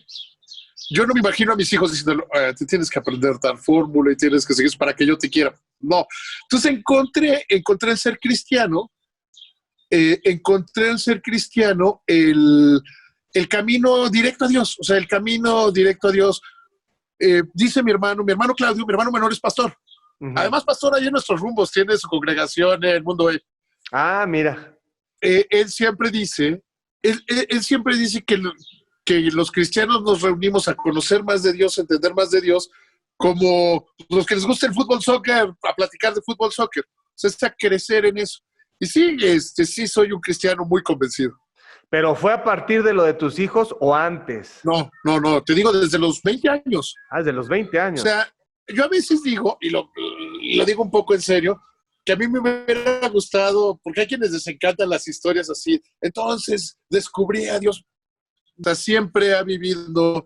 yo no me imagino a mis hijos diciendo, te tienes que aprender tal fórmula y tienes que seguir para que yo te quiera. No. Entonces encontré el ser cristiano, el camino directo a Dios. O sea, el camino directo a Dios. Dice mi hermano Claudio, mi hermano menor es pastor. Uh-huh. Además, pastor ahí en nuestros rumbos, tiene su congregación en el mundo. Ah, mira. Él siempre dice que los cristianos nos reunimos a conocer más de Dios, a entender más de Dios, como los que les gusta el fútbol, soccer, a platicar de fútbol, soccer. O sea, es a crecer en eso. Y sí, sí soy un cristiano muy convencido. ¿Pero fue a partir de lo de tus hijos o antes? No, te digo desde los 20 años. Ah, desde los 20 años. O sea, yo a veces digo, y lo digo un poco en serio, que a mí me hubiera gustado, porque hay quienes les encantan las historias así. Entonces, descubrí a Dios. Siempre ha vivido.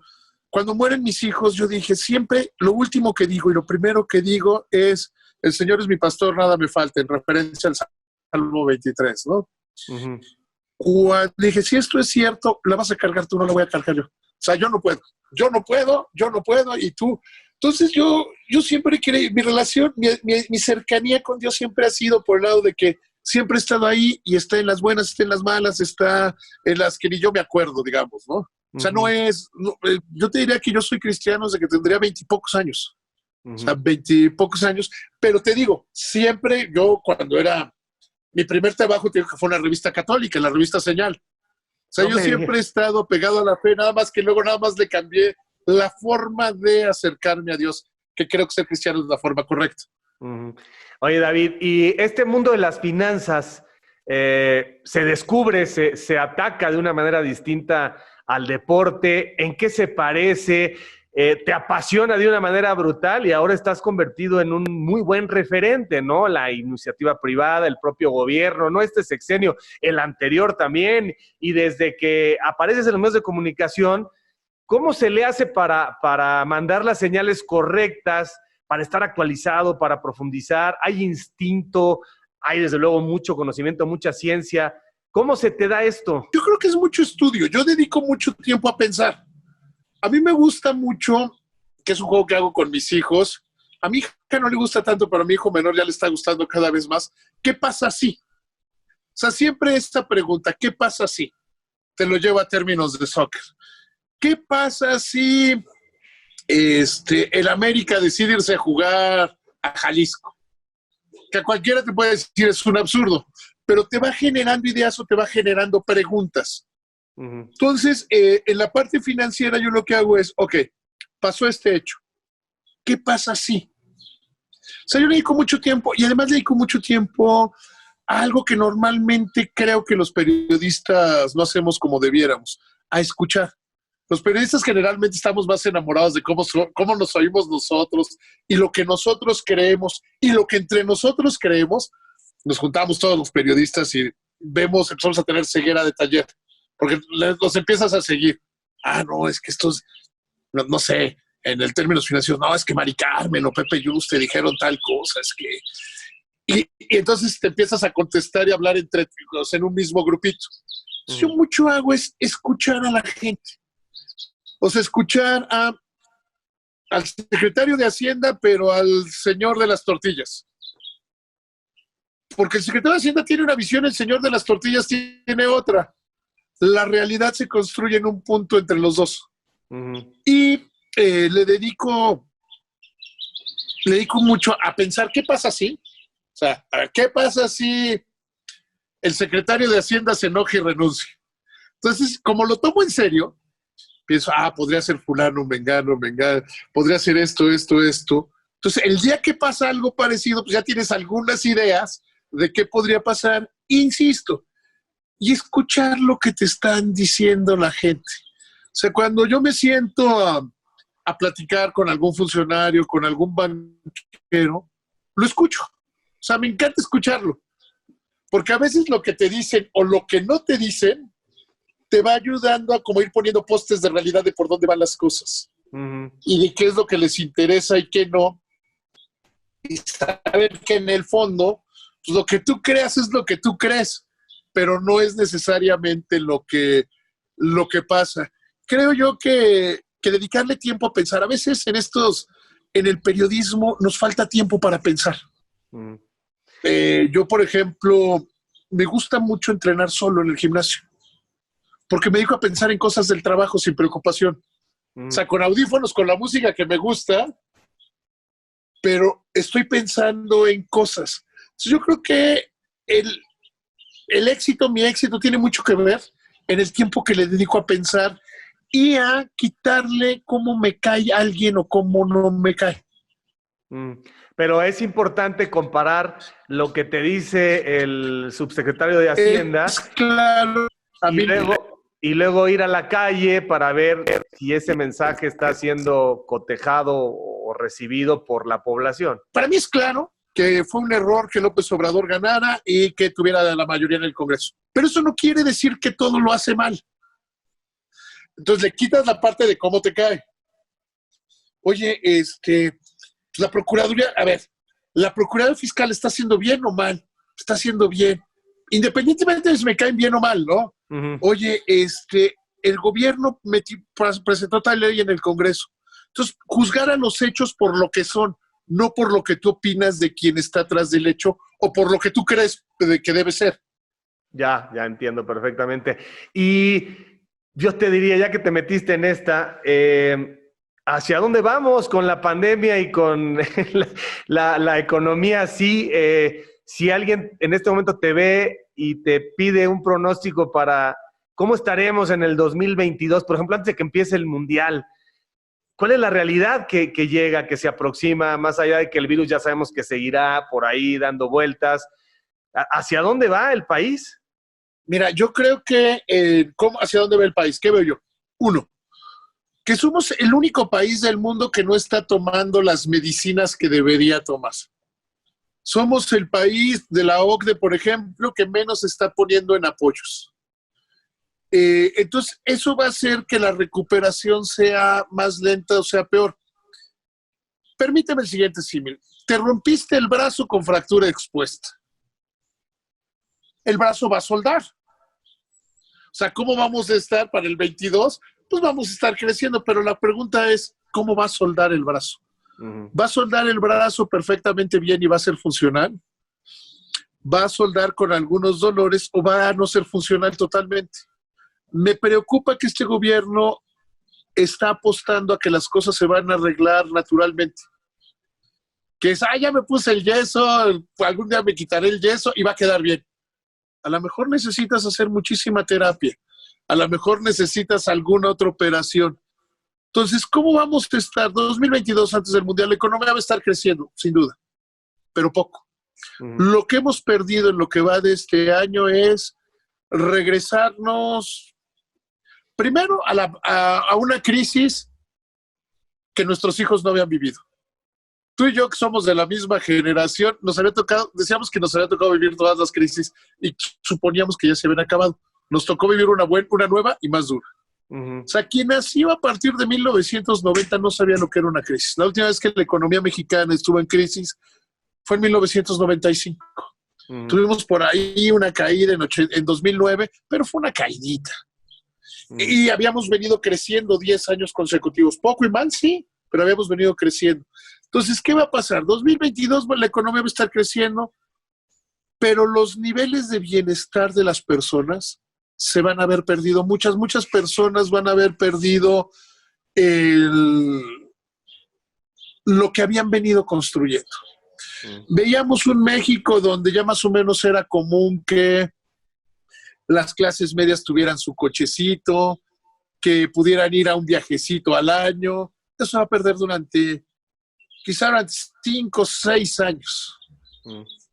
Cuando mueren mis hijos, yo dije, siempre lo último que digo y lo primero que digo es, el Señor es mi pastor, nada me falta, en referencia al Salmo 23, ¿no? Uh-huh. Cuando dije, si esto es cierto, la vas a cargar tú, no la voy a cargar yo. O sea, yo no puedo, y tú. Entonces yo siempre creí, mi relación, mi cercanía con Dios siempre ha sido por el lado de que siempre he estado ahí y está en las buenas, está en las malas, está en las que ni yo me acuerdo, digamos, ¿no? O sea, yo te diría que yo soy cristiano desde que tendría 20 y pocos años. Uh-huh. O sea, 20 y pocos años. Pero te digo, siempre yo cuando era, mi primer trabajo te digo que fue una revista católica, la revista Señal. O sea, yo siempre he estado pegado a la fe, nada más que luego nada más le cambié la forma de acercarme a Dios, que creo que ser cristiano es la forma correcta. Uh-huh. Oye, David, y este mundo de las finanzas se descubre, se ataca de una manera distinta al deporte. ¿En qué se parece? te apasiona de una manera brutal y ahora estás convertido en un muy buen referente, ¿no? La iniciativa privada, el propio gobierno, no este sexenio, el anterior también, y desde que apareces en los medios de comunicación, ¿cómo se le hace para mandar las señales correctas, para estar actualizado, para profundizar? ¿Hay instinto? ¿Hay desde luego mucho conocimiento, mucha ciencia? ¿Cómo se te da esto? Yo creo que es mucho estudio. Yo dedico mucho tiempo a pensar. A mí me gusta mucho, que es un juego que hago con mis hijos. A mi hija no le gusta tanto, pero a mi hijo menor ya le está gustando cada vez más. ¿Qué pasa si? O sea, siempre esta pregunta, ¿qué pasa si? Te lo llevo a términos de soccer. ¿Qué pasa si el América decide irse a jugar a Jalisco? Que a cualquiera te puede decir es un absurdo, pero te va generando ideas o te va generando preguntas. Entonces, en la parte financiera yo lo que hago es, ok, pasó este hecho. ¿Qué pasa si? O sea, yo le dedico mucho tiempo y además le dedico mucho tiempo a algo que normalmente creo que los periodistas no hacemos como debiéramos, a escuchar. Los periodistas generalmente estamos más enamorados de cómo nos oímos nosotros y lo que nosotros creemos y lo que entre nosotros creemos. Nos juntamos todos los periodistas y empezamos a tener ceguera de taller, porque los empiezas a seguir. Ah, no, es que estos, no sé, en el términos financieros, no, es que Mari Carmen o Pepe Yus te dijeron tal cosa, es que... Y entonces te empiezas a contestar y hablar entre en un mismo grupito. Entonces, yo mucho hago es escuchar a la gente. O sea, escuchar al secretario de Hacienda, pero al señor de las tortillas. Porque el secretario de Hacienda tiene una visión, el señor de las tortillas tiene otra. La realidad se construye en un punto entre los dos. Y le dedico mucho a pensar, ¿qué pasa si? O sea, ¿qué pasa si el secretario de Hacienda se enoja y renuncia? Entonces, como lo tomo en serio, pienso, podría ser fulano, mengano, podría ser esto. Entonces, el día que pasa algo parecido, pues ya tienes algunas ideas de qué podría pasar. Insisto, y escuchar lo que te están diciendo la gente. O sea, cuando yo me siento a platicar con algún funcionario, con algún banquero, lo escucho. O sea, me encanta escucharlo. Porque a veces lo que te dicen o lo que no te dicen te va ayudando a como ir poniendo postes de realidad de por dónde van las cosas. Y de qué es lo que les interesa y qué no. Y saber que en el fondo, pues lo que tú creas es lo que tú crees, pero no es necesariamente lo que pasa. Creo yo que dedicarle tiempo a pensar. A veces en el periodismo nos falta tiempo para pensar. Yo, por ejemplo, me gusta mucho entrenar solo en el gimnasio, porque me dedico a pensar en cosas del trabajo sin preocupación. O sea, con audífonos, con la música que me gusta, pero estoy pensando en cosas. Entonces, yo creo que mi éxito tiene mucho que ver en el tiempo que le dedico a pensar y a quitarle cómo me cae alguien o cómo no me cae. Pero es importante comparar lo que te dice el subsecretario de Hacienda claro, y luego ir a la calle para ver si ese mensaje está siendo cotejado o recibido por la población. Para mí es claro que fue un error que López Obrador ganara y que tuviera la mayoría en el Congreso. Pero eso no quiere decir que todo lo hace mal. Entonces le quitas la parte de cómo te cae. Oye, la Procuraduría, la Procuraduría Fiscal está haciendo bien o mal. Está haciendo bien. Independientemente de si me caen bien o mal, ¿no? Oye, el gobierno presentó tal ley en el Congreso. Entonces, juzgar a los hechos por lo que son, no por lo que tú opinas de quién está atrás del hecho o por lo que tú crees de que debe ser. Ya entiendo perfectamente. Y yo te diría, ya que te metiste en esta, ¿hacia dónde vamos con la pandemia y con la economía así? Si alguien en este momento te ve y te pide un pronóstico para cómo estaremos en el 2022, por ejemplo, antes de que empiece el Mundial, ¿cuál es la realidad que llega, que se aproxima, más allá de que el virus ya sabemos que seguirá por ahí dando vueltas? ¿Hacia dónde va el país? Mira, yo creo que, ¿hacia dónde va el país? ¿Qué veo yo? Uno, que somos el único país del mundo que no está tomando las medicinas que debería tomar. Somos el país de la OCDE, por ejemplo, que menos está poniendo en apoyos. Entonces, eso va a hacer que la recuperación sea más lenta o sea peor. Permíteme el siguiente símil. Te rompiste el brazo con fractura expuesta. El brazo va a soldar. O sea, ¿cómo vamos a estar para el 22? Pues vamos a estar creciendo, pero la pregunta es, ¿cómo va a soldar el brazo? ¿Va a soldar el brazo perfectamente bien y va a ser funcional? ¿Va a soldar con algunos dolores o va a no ser funcional totalmente? Me preocupa que este gobierno está apostando a que las cosas se van a arreglar naturalmente. Que es, ya me puse el yeso, algún día me quitaré el yeso y va a quedar bien. A lo mejor necesitas hacer muchísima terapia. A lo mejor necesitas alguna otra operación. Entonces, ¿cómo vamos a estar? 2022, antes del Mundial, la economía va a estar creciendo, sin duda, pero poco. Lo que hemos perdido en lo que va de este año es regresarnos primero a una crisis que nuestros hijos no habían vivido. Tú y yo, que somos de la misma generación, nos había tocado, decíamos que nos había tocado vivir todas las crisis y suponíamos que ya se habían acabado. Nos tocó vivir una nueva y más dura. O sea, quien nació a partir de 1990 no sabía lo que era una crisis. La última vez que la economía mexicana estuvo en crisis fue en 1995. Tuvimos por ahí una caída en 2009, pero fue una caidita. Y habíamos venido creciendo 10 años consecutivos. Poco y mal, sí, pero habíamos venido creciendo. Entonces, ¿qué va a pasar? 2022, la economía va a estar creciendo, pero los niveles de bienestar de las personas se van a haber perdido. Muchas personas van a haber perdido lo que habían venido construyendo. Veíamos un México donde ya más o menos era común que las clases medias tuvieran su cochecito, que pudieran ir a un viajecito al año. Eso va a perder quizá durante 5 o 6 años,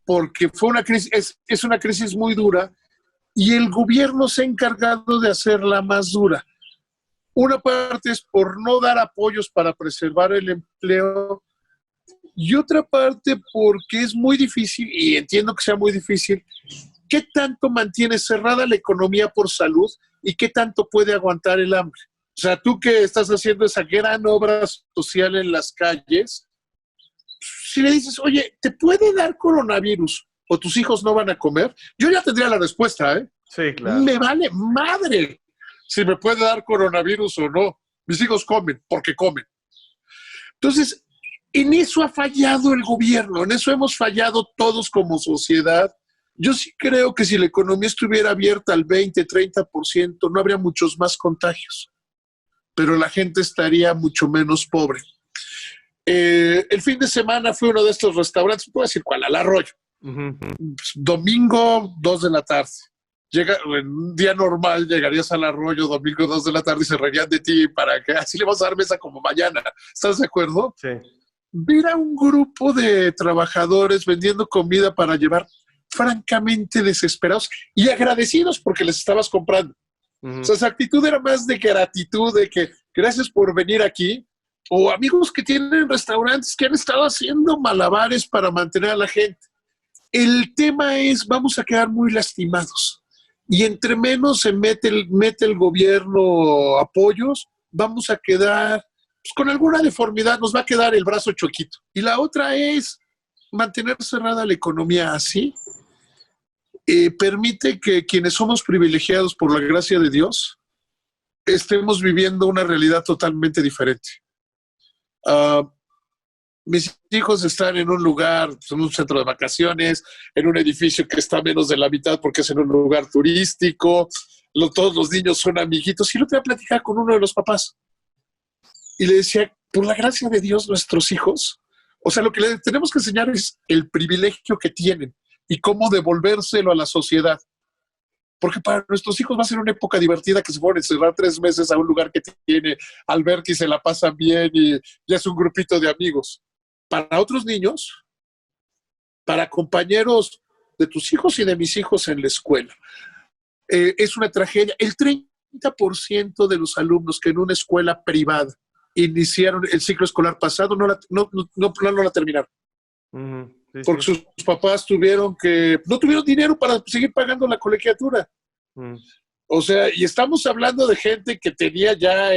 porque fue una crisis, es una crisis muy dura y el gobierno se ha encargado de hacerla más dura. Una parte es por no dar apoyos para preservar el empleo y otra parte porque es muy difícil, y entiendo que sea muy difícil, ¿qué tanto mantiene cerrada la economía por salud y qué tanto puede aguantar el hambre? O sea, tú que estás haciendo esa gran obra social en las calles, si le dices, oye, ¿te puede dar coronavirus o tus hijos no van a comer? Yo ya tendría la respuesta, ¿eh? Sí, claro. Me vale madre si me puede dar coronavirus o no. Mis hijos comen porque comen. Entonces, en eso ha fallado el gobierno, en eso hemos fallado todos como sociedad. Yo sí creo que si la economía estuviera abierta al 20, 30%, no habría muchos más contagios, pero la gente estaría mucho menos pobre. El fin de semana fui a uno de estos restaurantes, puedo decir cuál, al Arroyo. Domingo, 2 de la tarde. En un día normal llegarías al Arroyo, domingo, 2 de la tarde, y se reirían de ti para que así le vas a dar mesa como mañana. ¿Estás de acuerdo? Sí. Ver a un grupo de trabajadores vendiendo comida para llevar, francamente desesperados y agradecidos porque les estabas comprando. O sea, esa actitud era más de gratitud, de que gracias por venir aquí. O amigos que tienen restaurantes que han estado haciendo malabares para mantener a la gente. El tema es, vamos a quedar muy lastimados. Y entre menos se mete el gobierno apoyos, vamos a quedar pues, con alguna deformidad, nos va a quedar el brazo chuequito. Y la otra es mantener cerrada la economía así. Permite que quienes somos privilegiados por la gracia de Dios estemos viviendo una realidad totalmente diferente. Mis hijos están en un lugar, en un centro de vacaciones, en un edificio que está a menos de la mitad porque es en un lugar turístico, todos los niños son amiguitos, y lo voy a platicar con uno de los papás. Y le decía, por la gracia de Dios, nuestros hijos, o sea, lo que les tenemos que enseñar es el privilegio que tienen y cómo devolvérselo a la sociedad. Porque para nuestros hijos va a ser una época divertida que se fueron a encerrar 3 meses a un lugar que tiene alberca y se la pasan bien y ya es un grupito de amigos. Para otros niños, para compañeros de tus hijos y de mis hijos en la escuela, es una tragedia. El 30 30% de los alumnos que en una escuela privada iniciaron el ciclo escolar pasado no la terminaron. Sí, Porque sí. sus papás no tuvieron dinero para seguir pagando la colegiatura. O sea, y estamos hablando de gente que tenía ya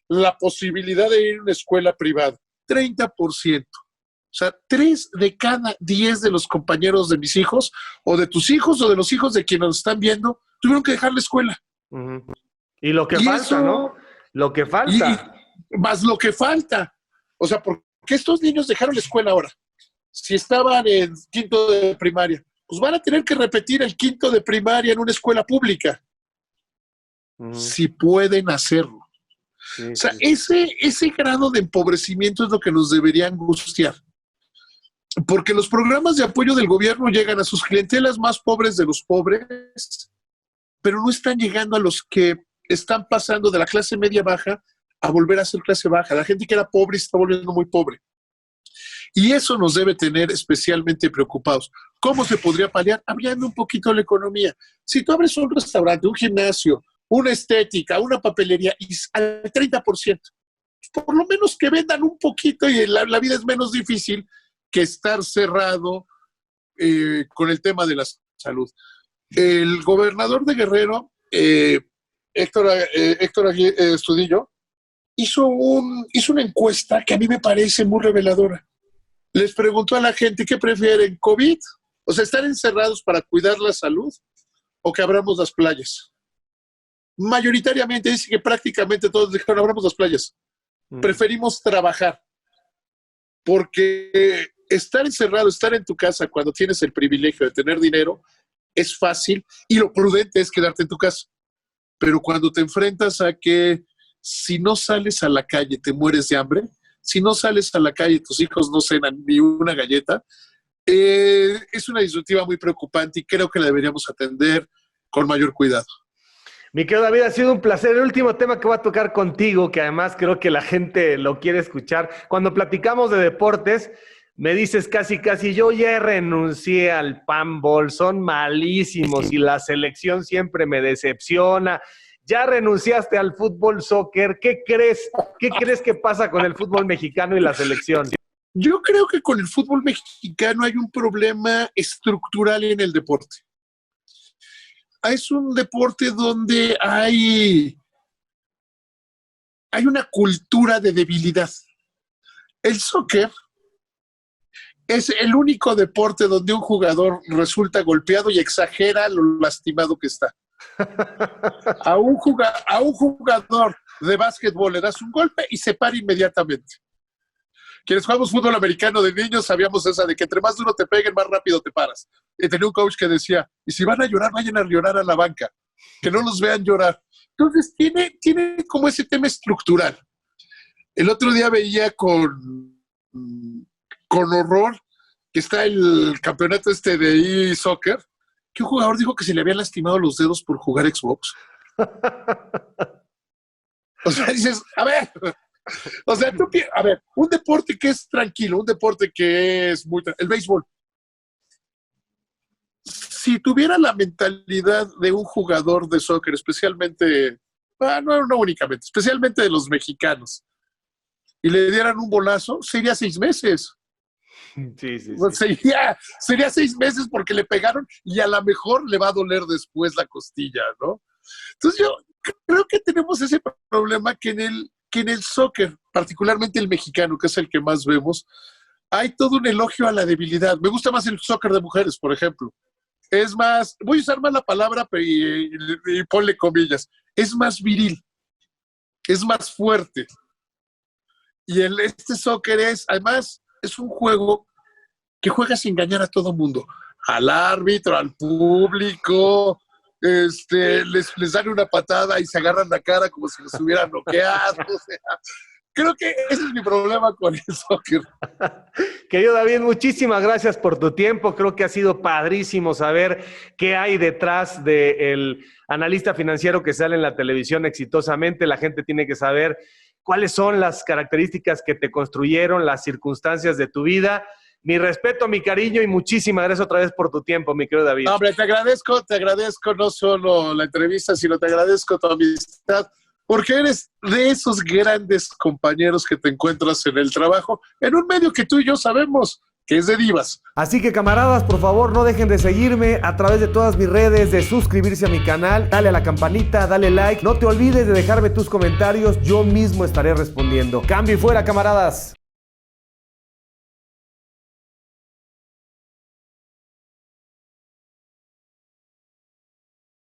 la posibilidad de ir a una escuela privada. 30%. O sea, 3 de cada 10 de los compañeros de mis hijos, o de tus hijos, o de los hijos de quienes nos están viendo, tuvieron que dejar la escuela. Y lo que Y falta, eso, ¿no? Lo que falta. Y más lo que falta. O sea, ¿por qué estos niños dejaron la escuela ahora? Si estaban en quinto de primaria, pues van a tener que repetir el quinto de primaria en una escuela pública. Si pueden hacerlo. Sí, o sea, sí. ese grado de empobrecimiento es lo que nos debería angustiar. Porque los programas de apoyo del gobierno llegan a sus clientelas más pobres de los pobres, pero no están llegando a los que están pasando de la clase media baja a volver a ser clase baja. La gente que era pobre se está volviendo muy pobre. Y eso nos debe tener especialmente preocupados. ¿Cómo se podría paliar? Abriendo un poquito la economía. Si tú abres un restaurante, un gimnasio, una estética, una papelería, y al 30%, por lo menos que vendan un poquito y la vida es menos difícil que estar cerrado con el tema de la salud. El gobernador de Guerrero, Héctor Estudillo, hizo una encuesta que a mí me parece muy reveladora. Les preguntó a la gente qué prefieren, COVID, o sea, estar encerrados para cuidar la salud, o que abramos las playas. Mayoritariamente dice que prácticamente todos dijeron abramos las playas. Preferimos trabajar, porque estar encerrado, estar en tu casa cuando tienes el privilegio de tener dinero es fácil y lo prudente es quedarte en tu casa. Pero cuando te enfrentas a que si no sales a la calle te mueres de hambre, si no sales a la calle tus hijos no cenan ni una galleta, es una disyuntiva muy preocupante y creo que la deberíamos atender con mayor cuidado. Mi querido David, ha sido un placer. El último tema que voy a tocar contigo, que además creo que la gente lo quiere escuchar. Cuando platicamos de deportes, me dices casi, yo ya renuncié al panball, son malísimos y la selección siempre me decepciona. Ya renunciaste al fútbol, soccer. ¿Qué crees? ¿Qué crees que pasa con el fútbol mexicano y la selección? Yo creo que con el fútbol mexicano hay un problema estructural en el deporte. Es un deporte donde hay una cultura de debilidad. El soccer es el único deporte donde un jugador resulta golpeado y exagera lo lastimado que está. A un jugador de básquetbol le das un golpe y se para inmediatamente. Quienes jugamos fútbol americano de niños sabíamos esa de que entre más duro te peguen, más rápido te paras. Y tenía un coach que decía, y si van a llorar, vayan a llorar a la banca, que no los vean llorar. Entonces tiene como ese tema estructural. El otro día veía con horror que está el campeonato de e-soccer, que un jugador dijo que se le habían lastimado los dedos por jugar Xbox. O sea, dices, a ver, un deporte que es tranquilo, un deporte que es el béisbol. Si tuviera la mentalidad de un jugador de soccer, especialmente, no únicamente, especialmente de los mexicanos, y le dieran un bolazo, sería 6 meses. Sí. Sería 6 meses porque le pegaron y a lo mejor le va a doler después la costilla, ¿no? Entonces yo creo que tenemos ese problema que en el soccer, particularmente el mexicano, que es el que más vemos, hay todo un elogio a la debilidad. Me gusta más el soccer de mujeres, por ejemplo. Es más, voy a usar más la palabra y ponle comillas, es más viril, es más fuerte. Y este soccer además, es un juego que juega sin engañar a todo mundo, al árbitro, al público, les dan una patada y se agarran la cara como si los hubieran noqueado. O sea, creo que ese es mi problema con el soccer. Querido David, muchísimas gracias por tu tiempo. Creo que ha sido padrísimo saber qué hay detrás del analista financiero que sale en la televisión exitosamente. La gente tiene que saber cuáles son las características que te construyeron, las circunstancias de tu vida. Mi respeto, mi cariño y muchísimas gracias otra vez por tu tiempo, mi querido David. No, hombre, te agradezco no solo la entrevista, sino te agradezco tu amistad, porque eres de esos grandes compañeros que te encuentras en el trabajo, en un medio que tú y yo sabemos que es de divas. Así que camaradas, por favor, no dejen de seguirme a través de todas mis redes, de suscribirse a mi canal, dale a la campanita, dale like, no te olvides de dejarme tus comentarios, yo mismo estaré respondiendo. Cambio y fuera, camaradas.